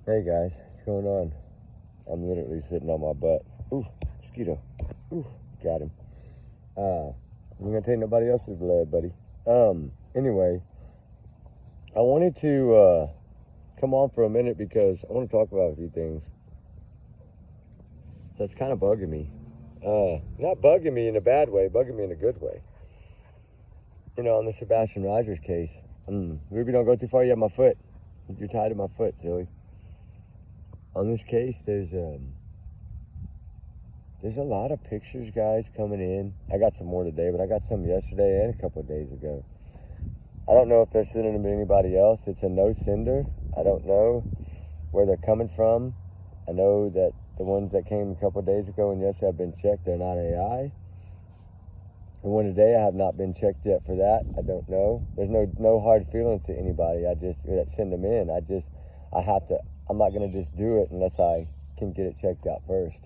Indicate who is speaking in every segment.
Speaker 1: Hey guys, what's going on? I'm literally sitting on my butt. Ooh, mosquito. Ooh, got him. I'm gonna take nobody else's blood, buddy. Anyway, I wanted to come on for a minute because I want to talk about a few things that's kind of bugging me. Not bugging me in a bad way, bugging me in a good way. You know, on the Sebastian Rogers case. Ruby, don't go too far. You have my foot. You're tied to my foot, silly. On this case, there's a lot of pictures, guys, coming in. I got some more today, but I got some yesterday and a couple of days ago. I don't know if they're sending them to anybody else. It's a no sender. I don't know where they're coming from. I know that the ones that came a couple of days ago and yesterday have been checked. They're not AI. The one today, I have not been checked yet for that. I don't know. There's no hard feelings to anybody. That send them in. I'm not going to just do it unless I can get it checked out first.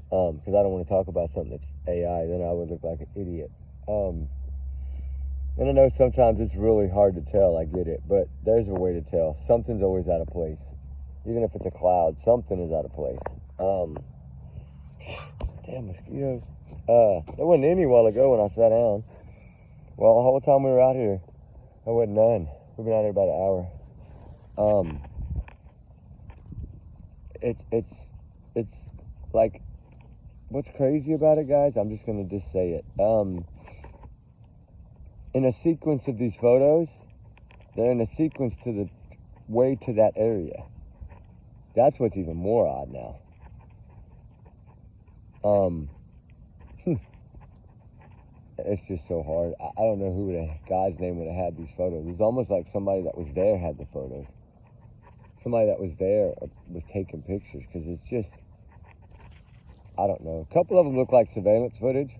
Speaker 1: Because I don't want to talk about something that's AI. Then I would look like an idiot. And I know sometimes it's really hard to tell. I get it. But there's a way to tell. Something's always out of place. Even if it's a cloud, something is out of place. Damn mosquitoes. There wasn't any a while ago when I sat down. Well, the whole time we were out here, there wasn't none. We've been out here about an hour. It's like, what's crazy about it, guys? I'm just gonna just say it. In a sequence of these photos, they're in a sequence to the way to that area. That's what's even more odd now. It's just so hard. I don't know who God's name would have had these photos. It's almost like somebody that was there had the photos. Somebody that was there was taking pictures, because it's just, I don't know. A couple of them look like surveillance footage,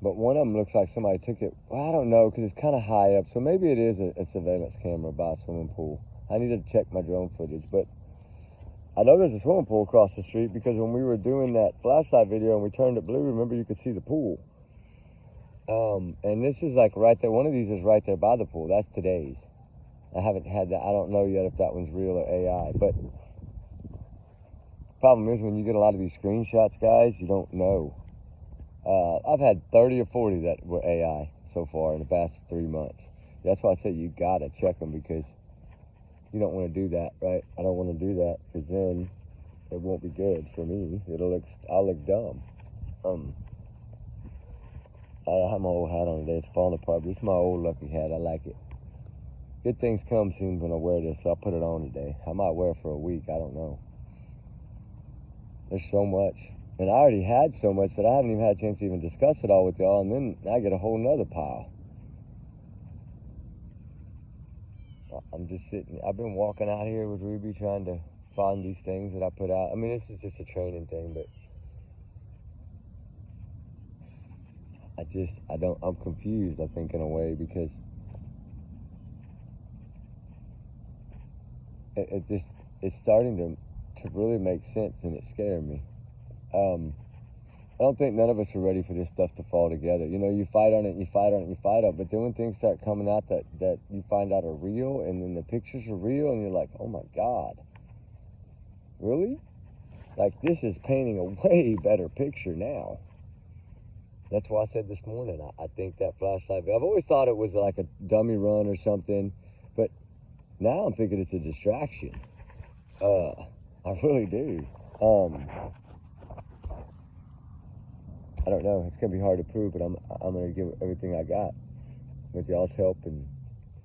Speaker 1: but one of them looks like somebody took it. Well, I don't know, because it's kind of high up, so maybe it is a surveillance camera by a swimming pool. I need to check my drone footage, but I know there's a swimming pool across the street, because when we were doing that flashlight video and we turned it blue, remember, you could see the pool. And this is like right there. One of these is right there by the pool. That's today's. I haven't had that. I don't know yet if that one's real or AI. But problem is, when you get a lot of these screenshots, guys, you don't know. I've had 30 or 40 that were AI so far in the past 3 months. That's why I say you gotta check them, because you don't want to do that, right? I don't want to do that, because then it won't be good for me. I'll look dumb. I have my old hat on today. It's falling apart, but it's my old lucky hat. I like it. Good things come soon when I wear this, so I'll put it on today. I might wear it for a week. I don't know. There's so much. And I already had so much that I haven't even had a chance to even discuss it all with y'all, and then I get a whole nother pile. I'm just sitting. I've been walking out here with Ruby trying to find these things that I put out. I mean, this is just a training thing, but I'm confused, I think, in a way, because it's starting to really make sense, and it's scaring me. I don't think none of us are ready for this stuff to fall together. You know, you fight on it, and you fight on it, and you fight on it, but then when things start coming out that you find out are real, and then the pictures are real, and you're like, oh my God, really? Like, this is painting a way better picture now. That's why I said this morning, I think that flashlight, I've always thought it was like a dummy run or something, but now I'm thinking it's a distraction. I really do. I don't know. It's gonna be hard to prove, but I'm gonna give everything I got with y'all's help, and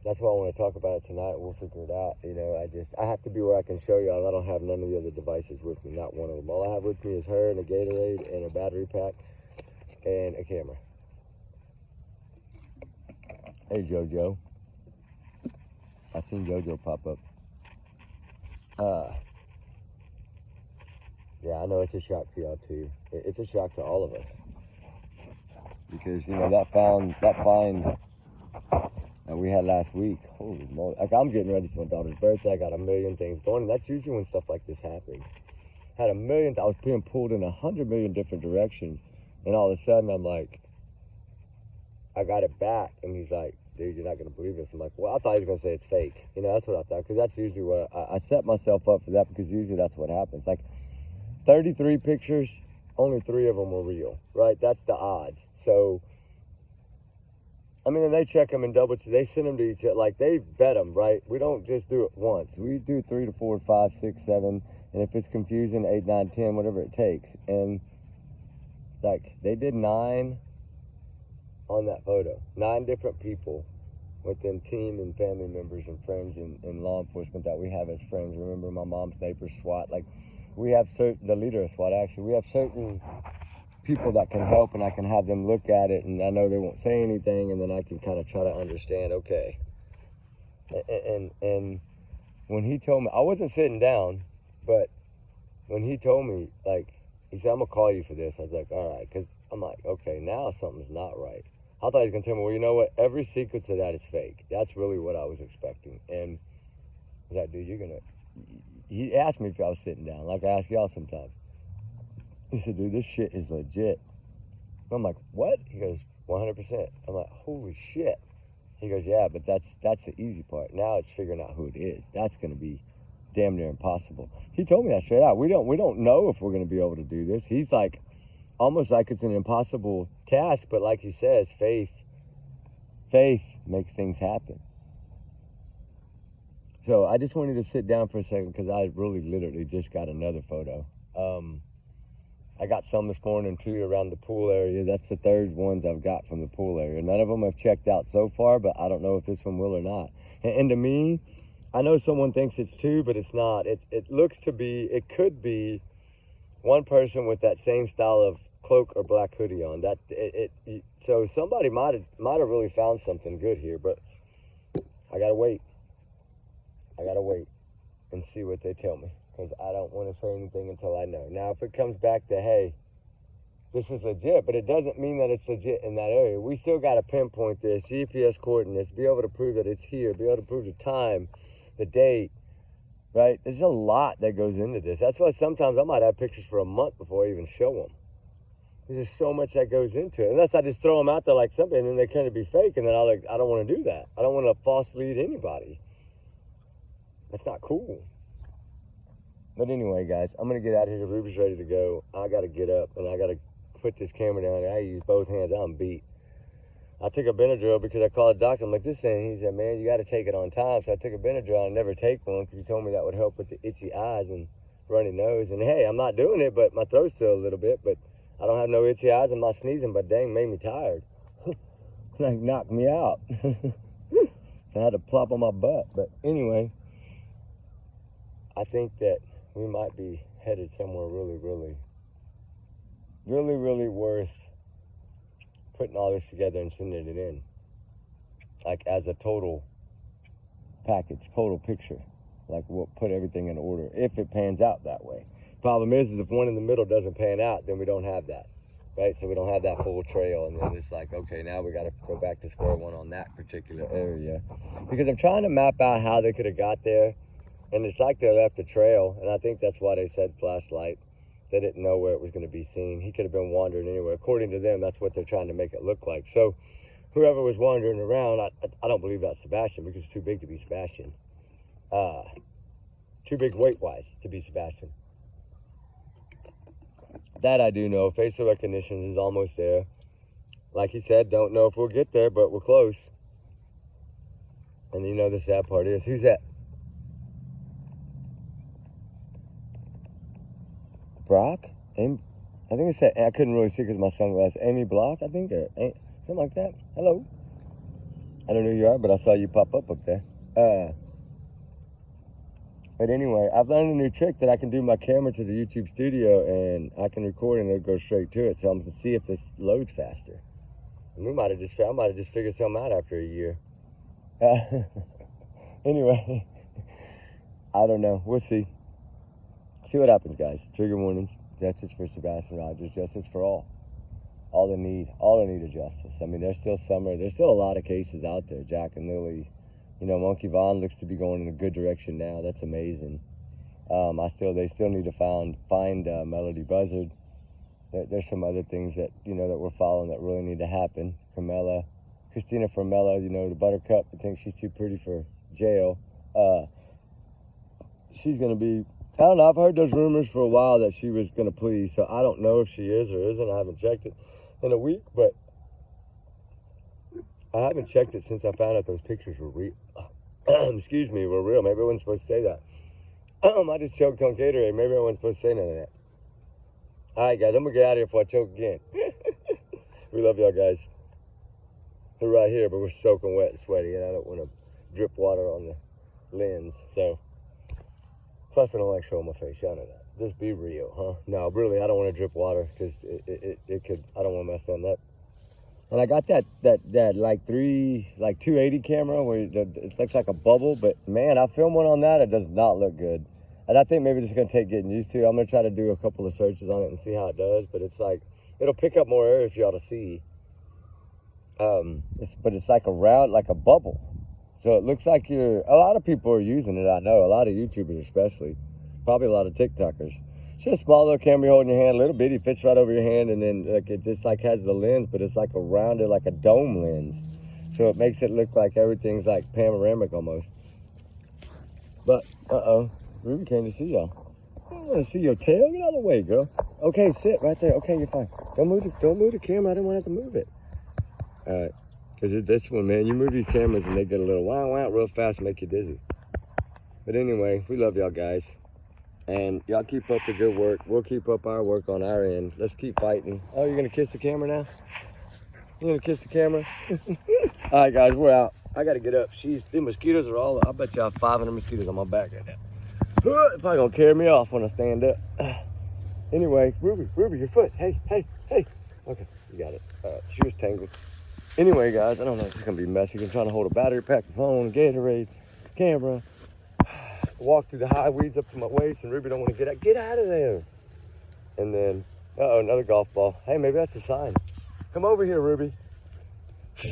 Speaker 1: that's why I want to talk about it tonight. We'll figure it out. You know, I have to be where I can show y'all. I don't have none of the other devices with me. Not one of them. All I have with me is her and a Gatorade and a battery pack and a camera. Hey, JoJo. I seen JoJo pop up. Yeah, I know it's a shock to y'all too. It's a shock to all of us, because you know that find that we had last week. Holy moly! Like, I'm getting ready for my daughter's birthday. I got a million things going, and that's usually when stuff like this happens. I was being pulled in 100 million different directions, and all of a sudden I'm like, I got it back, and he's like, dude, you're not going to believe this. I'm like, well, I thought he was going to say it's fake. You know, that's what I thought, because that's usually what I set myself up for that, because usually that's what happens. Like 33 pictures, only 3 of them were real, right? That's the odds. So, I mean, and they check them and double check. They send them to each other. Like, they vet them, right? We don't just do it once. We do 3 to 4, 5, 6, 7. And if it's confusing, 8, 9, 10, whatever it takes. And, like, they did 9 on that photo. 9 different people within team and family members and friends and law enforcement that we have as friends. Remember my mom's neighbor, SWAT. Like, we have certain, the leader of SWAT, actually, we have certain people that can help, and I can have them look at it, and I know they won't say anything, and then I can kind of try to understand, okay. And when he told me, I wasn't sitting down, but when he told me, like, he said, I'm going to call you for this. I was like, all right, because I'm like, okay, now something's not right. I thought he was going to tell me, well, you know what? Every sequence of that is fake. That's really what I was expecting. And I was like, dude, you're going to... He asked me if I was sitting down, like I ask y'all sometimes. He said, dude, this shit is legit. I'm like, what? He goes, 100%. I'm like, holy shit. He goes, yeah, but that's the easy part. Now it's figuring out who it is. That's going to be damn near impossible. He told me that straight out. We don't know if we're going to be able to do this. He's like, almost like it's an impossible task, but like he says, faith makes things happen. So I just wanted to sit down for a second, because I really literally just got another photo. I got some this morning too around the pool area. That's the 3rd ones I've got from the pool area. None of them have checked out so far, but I don't know if this one will or not. And to me, I know someone thinks it's 2, but it's not. It looks to be, it could be one person with that same style of cloak or black hoodie on. So somebody might have really found something good here, but I gotta wait. I gotta wait and see what they tell me, because I don't want to say anything until I know. Now, if it comes back to, hey, this is legit, but it doesn't mean that it's legit in that area. We still got to pinpoint this, GPS coordinates, be able to prove that it's here, be able to prove the time, the date, right? There's a lot that goes into this. That's why sometimes I might have pictures for a month before I even show them. There's just so much that goes into it. Unless I just throw them out there like something, and then they kind of be fake, and then I don't want to do that. I don't want to false lead anybody. That's not cool. But anyway, guys, I'm going to get out of here. Ruby's ready to go. I got to get up, and I got to put this camera down. I use both hands. I'm beat. I took a Benadryl because I called a doctor. I'm like, this thing, he said, man, you got to take it on time. So I took a Benadryl. I never take one because he told me that would help with the itchy eyes and runny nose. And hey, I'm not doing it, but my throat's still a little bit. But I don't have no itchy eyes. I'm not sneezing, but dang, made me tired. Like, knocked me out. I had to plop on my butt. But anyway, I think that we might be headed somewhere really, really, really, really worth putting all this together and sending it in, like as a total package, total picture. Like, we'll put everything in order if it pans out that way. Problem is if one in the middle doesn't pan out, then we don't have that, right? So we don't have that full trail, and then it's like, okay, now we got to go back to square one on that particular area, because I'm trying to map out how they could have got there. And it's like they left a trail, and I think that's why they said flashlight. They didn't know where it was going to be seen. He could have been wandering anywhere. According to them, that's what they're trying to make it look like. So whoever was wandering around, I don't believe that's Sebastian, because it's too big to be Sebastian. Too big weight-wise to be Sebastian. That I do know. Facial recognition is almost there. Like he said, don't know if we'll get there, but we're close. And you know the sad part is, who's that? Brock? I think it said, I couldn't really see because my sunglasses. Amy Block, I think, or something like that. Hello. I don't know who you are, but I saw you pop up there. But anyway, I've learned a new trick that I can do my camera to the YouTube studio, and I can record and it'll go straight to it. So I'm going to see if this loads faster. And I might have just figured something out after a year. Anyway, I don't know. We'll see. See what happens, guys. Trigger warnings. Justice for Sebastian Rogers. Justice for all. All in need of justice. I mean, there's still a lot of cases out there. Jack and Lily. You know, Monkey Vaughn looks to be going in a good direction now. That's amazing. They still need to find Melody Buzzard. There's some other things that, you know, that we're following that really need to happen. Carmela, Christina Formella, you know, the buttercup that thinks she's too pretty for jail. She's going to be, I don't know, I've heard those rumors for a while that she was going to plea, so I don't know if she is or isn't. I haven't checked it in a week, but I haven't checked it since I found out those pictures were real. Excuse me, were real. Maybe I wasn't supposed to say that. I just choked on Gatorade. Maybe I wasn't supposed to say none of that. All right, guys, I'm going to get out of here before I choke again. We love y'all, guys. We're right here, but we're soaking wet and sweaty, and I don't want to drip water on the lens. So, plus I don't like showing my face. Y'all know that. Just be real, huh? No, really, I don't want to drip water because it could, I don't want to mess something up. And I got that like 280 camera where it looks like a bubble, but man, I filmed one on that. It does not look good. And I think maybe it's going to take getting used to. I'm going to try to do a couple of searches on it and see how it does. But it's like, it'll pick up more air if you ought to see. But it's like like a bubble. So it looks like a lot of people are using it. I know, a lot of YouTubers especially. Probably a lot of TikTokers. It's just a small little camera you hold in your hand, a little bitty, fits right over your hand, and then like it just like has the lens, but it's like a rounded, like a dome lens. So it makes it look like everything's like panoramic almost. But, Ruby came to see y'all. I don't want to see your tail. Get out of the way, girl. Okay, sit right there. Okay, you're fine. Don't move the camera. I didn't want to have to move it. All right. Because this one, man, you move these cameras and they get a little wow real fast and make you dizzy. But anyway, we love y'all guys. And y'all keep up the good work. We'll keep up our work on our end. Let's keep fighting. Oh, you're going to kiss the camera now? You're going to kiss the camera? All right, guys, we're out. I got to get up. The mosquitoes are all, I bet y'all 500 mosquitoes on my back right now. They're probably going to carry me off when I stand up. Anyway, Ruby, your foot. Hey. Okay, you got it. She was tangled. Anyway, guys, I don't know if it's going to be messy. I'm trying to hold a battery pack, a phone, Gatorade, camera. Walk through the high weeds up to my waist, and Ruby don't want to get out. Get out of there. And then, another golf ball. Hey, maybe that's a sign. Come over here, Ruby.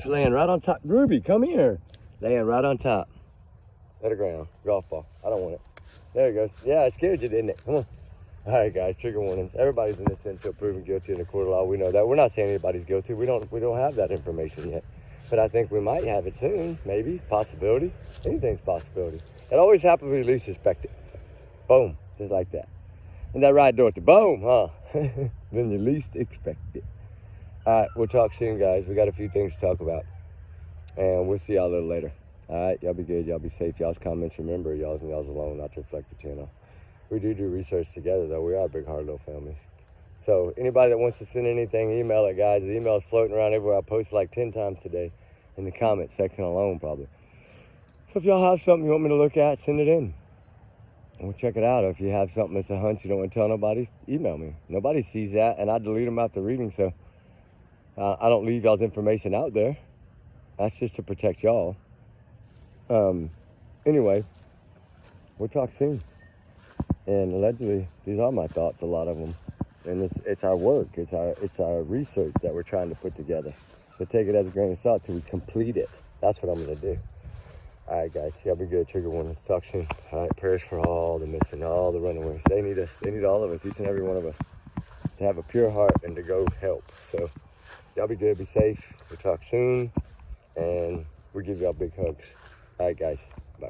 Speaker 1: Laying right on top. Ruby, come here. Laying right on top of the ground. Golf ball. I don't want it. There it goes. Yeah, it scared you, didn't it? Come on. All right, guys, trigger warnings. Everybody's innocent until proven guilty in the court of law. We know that. We're not saying anybody's guilty. We don't have that information yet. But I think we might have it soon. Maybe. Possibility. Anything's possibility. It always happens when you least suspect it. Boom. Just like that. And that right, Dorothy? Boom, huh? When you least expect it. All right, we'll talk soon, guys. We got a few things to talk about. And we'll see y'all a little later. All right, y'all be good. Y'all be safe. Y'all's comments, remember, y'all's and y'all's alone, not to reflect the channel. We do research together, though. We are big, hard, little families. So anybody that wants to send anything, email it, guys. The email is floating around everywhere. I posted like 10 times today in the comment section alone, probably. So if y'all have something you want me to look at, send it in. And we'll check it out. Or if you have something that's a hunch you don't want to tell nobody, email me. Nobody sees that, and I delete them after reading, so I don't leave y'all's information out there. That's just to protect y'all. Anyway, we'll talk soon. And allegedly, these are my thoughts, a lot of them. And it's our work, it's our research that we're trying to put together. So take it as a grain of salt till we complete it. That's what I'm gonna do. All right, guys, y'all be good. Trigger warning. Talk soon. All right, prayers for all the missing, all the runaways. They need us. They need all of us, each and every one of us, to have a pure heart and to go help. So y'all be good, be safe. We'll talk soon, and we'll give y'all big hugs. All right, guys, bye.